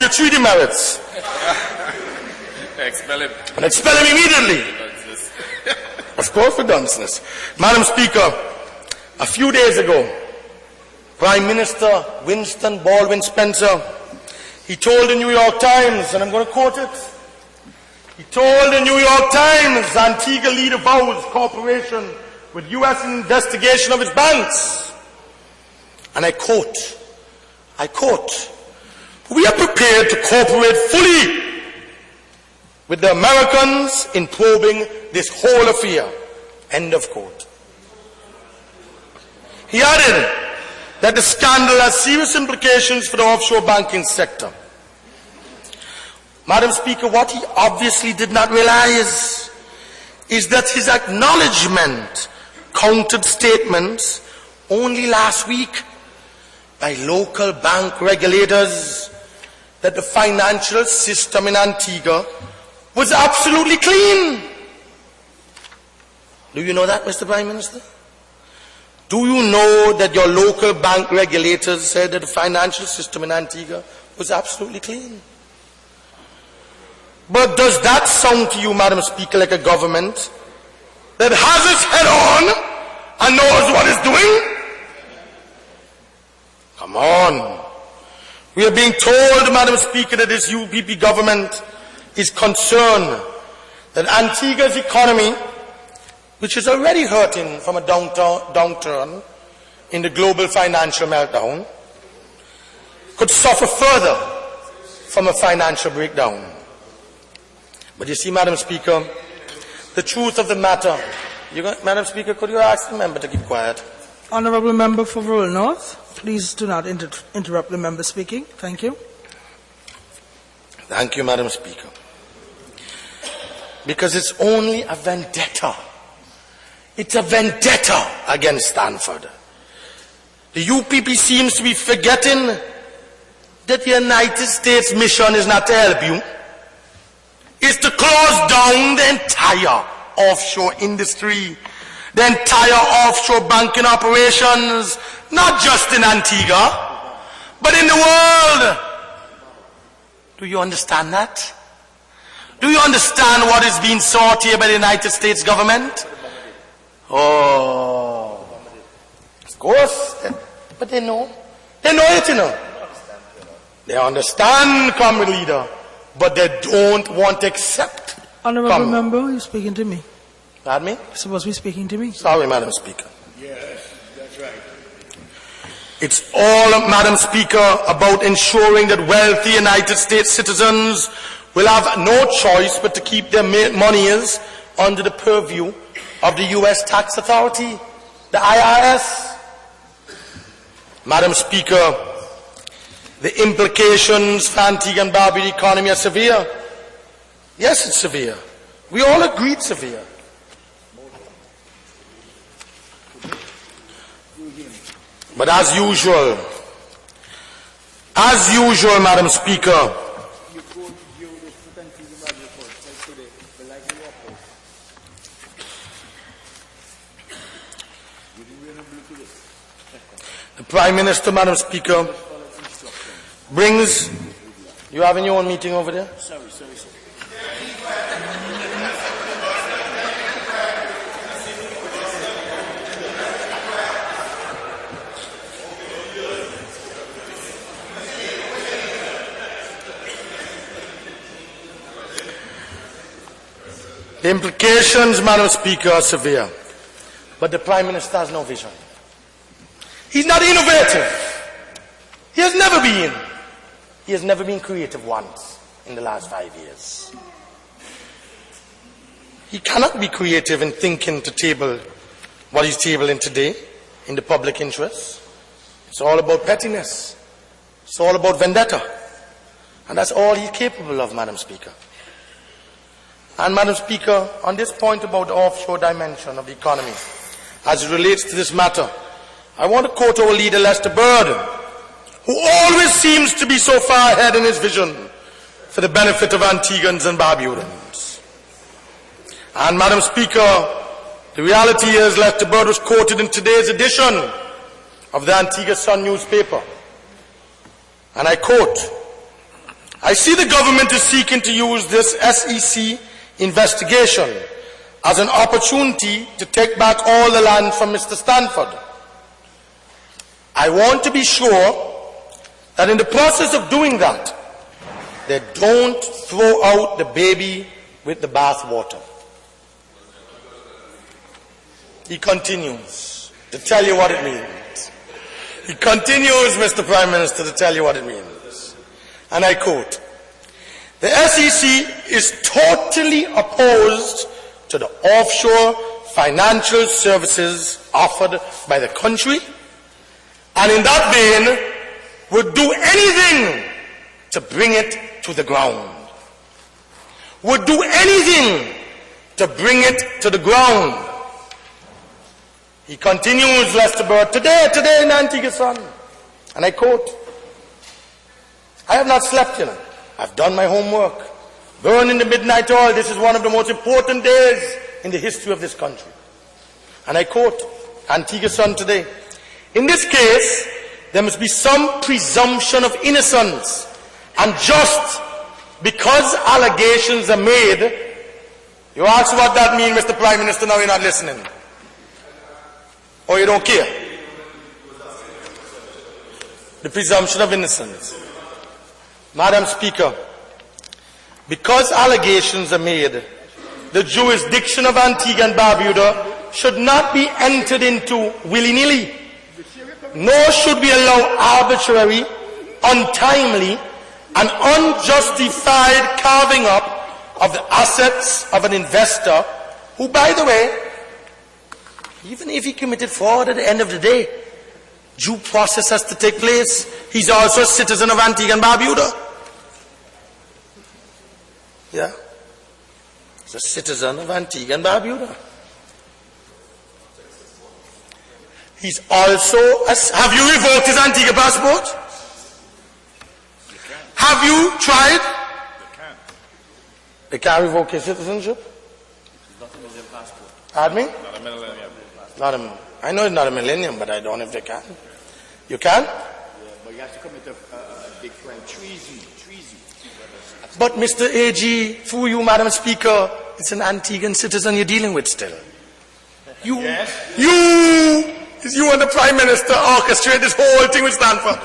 your treaty merits. Expel him. And expel him immediately. Of course, for dunceness. Madam Speaker, a few days ago, Prime Minister Winston Baldwin Spencer, he told the New York Times, and I'm going to quote it, he told the New York Times, Antigua leader vows cooperation with U.S. investigation of its banks. And I quote, we are prepared to cooperate fully with the Americans in probing this whole affair. End of quote. He added that the scandal has serious implications for the offshore banking sector. Madam Speaker, what he obviously did not realize is that his acknowledgement countered statements only last week by local bank regulators that the financial system in Antigua was absolutely clean. Do you know that, Mr. Prime Minister? Do you know that your local bank regulators said that the financial system in Antigua was absolutely clean? But does that sound to you, Madam Speaker, like a government that has its head on and knows what it's doing? Come on. We are being told, Madam Speaker, that this UPP government is concerned that Antigua's economy, which is already hurting from a downturn in the global financial meltdown, could suffer further from a financial breakdown. But you see, Madam Speaker, the truth of the matter, Madam Speaker, could you ask the member to keep quiet? Honourable Member for Rural North, please do not interrupt the member speaking. Thank you. Thank you, Madam Speaker. Because it's only a vendetta. It's a vendetta against Stanford. The UPP seems to be forgetting that the United States mission is not to help you. It's to close down the entire offshore industry, the entire offshore banking operations, not just in Antigua, but in the world. Do you understand that? Do you understand what is being sought here by the United States government? Oh, of course, but they know. They know it, you know. They understand, Comrade Leader, but they don't want to accept. Honourable Member, you're speaking to me. Pardon me? You're supposed to be speaking to me. Sorry, Madam Speaker. Yes, that's right. It's all, Madam Speaker, about ensuring that wealthy United States citizens will have no choice but to keep their monies under the purview of the U.S. tax authority, the IRS. Madam Speaker, the implications for Antigua and Barbuda economy are severe. Yes, it's severe. We all agree it's severe. But as usual, Madam Speaker, the Prime Minister, Madam Speaker, brings... You having your own meeting over there? Sorry. The implications, Madam Speaker, are severe. But the Prime Minister has no vision. He's not innovative. He has never been. He has never been creative once in the last 5 years. He cannot be creative in thinking to table what he's tabling today in the public interest. It's all about pettiness. It's all about vendetta. And that's all he's capable of, Madam Speaker. And Madam Speaker, on this point about the offshore dimension of the economy, as it relates to this matter, I want to quote our leader, Lester Bird, who always seems to be so far ahead in his vision for the benefit of Antiguans and Barbudans. And Madam Speaker, the reality is Lester Bird was quoted in today's edition of the Antigua Sun newspaper. And I quote, I see the government is seeking to use this SEC investigation as an opportunity to take back all the land from Mr. Stanford. I want to be sure that in the process of doing that, they don't throw out the baby with the bathwater. He continues to tell you what it means. He continues, Mr. Prime Minister, to tell you what it means. And I quote, "The SEC is totally opposed to the offshore financial services offered by the country, and in that vein would do anything to bring it to the ground. Would do anything to bring it to the ground." He continues, Lester Bird, today in Antigua, son, and I quote, "I have not slept, I've done my homework. Burn in the midnight oil, this is one of the most important days in the history of this country." And I quote, Antigua, son, today, "In this case, there must be some presumption of innocence, and just because allegations are made." You ask what that means, Mr. Prime Minister, now you're not listening. Or you don't care? The presumption of innocence. Madam Speaker, because allegations are made, the jurisdiction of Antigua and Barbuda should not be entered into willy-nilly, nor should we allow arbitrary, untimely, and unjustified carving up of the assets of an investor who, by the way, even if he committed fraud at the end of the day, due process has to take place. He's also a citizen of Antigua and Barbuda. Yeah? He's a citizen of Antigua and Barbuda. He's also, have you revoked his Antigua passport? Have you tried? They can't revoke his citizenship? Not a million passport. Pardon me? Not a millennium. I know it's not a millennium, but I don't know if they can. You can? Yeah, but you have to commit a big crime. Treason. But Mr. AG, through you, Madam Speaker, it's an Antiguan citizen you're dealing with still. You and the Prime Minister orchestrate this whole thing with Stanford.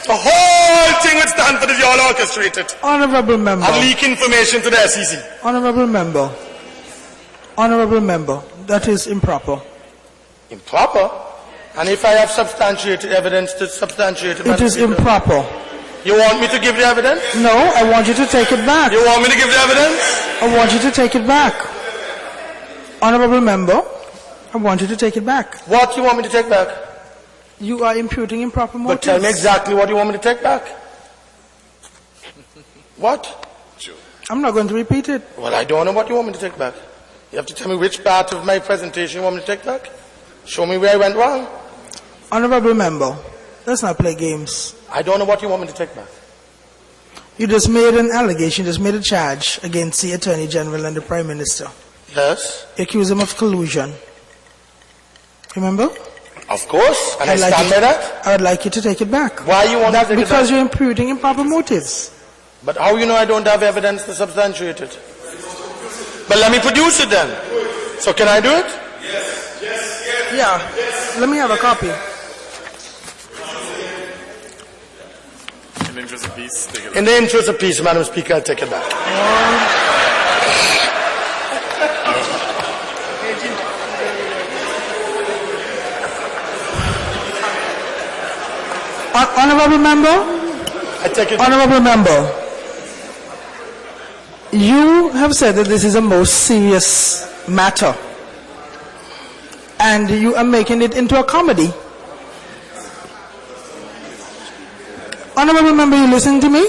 The whole thing with Stanford is you all orchestrated. Honorable member. And leak information to the SEC. Honorable member. Honorable member, that is improper. Improper? And if I have substantiated evidence to substantiate it, It is improper. You want me to give the evidence? No, I want you to take it back. You want me to give the evidence? I want you to take it back. Honorable member, I want you to take it back. What do you want me to take back? You are imputing improper motives. But tell me exactly what you want me to take back. What? I'm not going to repeat it. Well, I don't know what you want me to take back. You have to tell me which part of my presentation you want me to take back. Show me where I went wrong. Honorable member, let's not play games. I don't know what you want me to take back. You just made an allegation, just made a charge against the Attorney General and the Prime Minister. Yes? You accuse him of collusion. Remember? Of course, and I I'd like stand you by to- that. I would like you to take it back. Why you want to take it Because back? you're imputing improper motives. But how you know I don't have evidence to substantiate it? But let me produce it then. So can I do it? Yeah. Let me have a copy. In the interest of peace, take it. In the interest of peace, Madam Speaker, I'll take it back. Honorable member, I take it back. honorable member, you have said that this is a most serious matter, and you are making it into a comedy. Honorable member, you listening to me?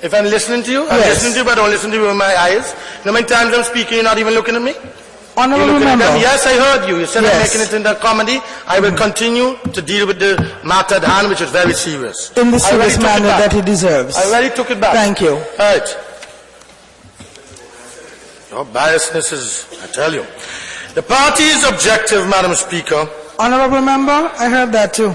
If I'm listening to you, I'm Yes. listening to you, but I don't listen to you with my eyes. You know how many times I'm speaking, you're not even looking at me? You're Honorable looking at member, them. Yes, I heard you. You said I'm Yes. making it into a comedy. I will continue to deal with the matter at hand, which is very serious. in the I already serious took it manner back. that he deserves. I already took it back. Thank you. All right. Your biasness is, I tell you. The party's objective, Madam Speaker, Honorable member, I heard that too.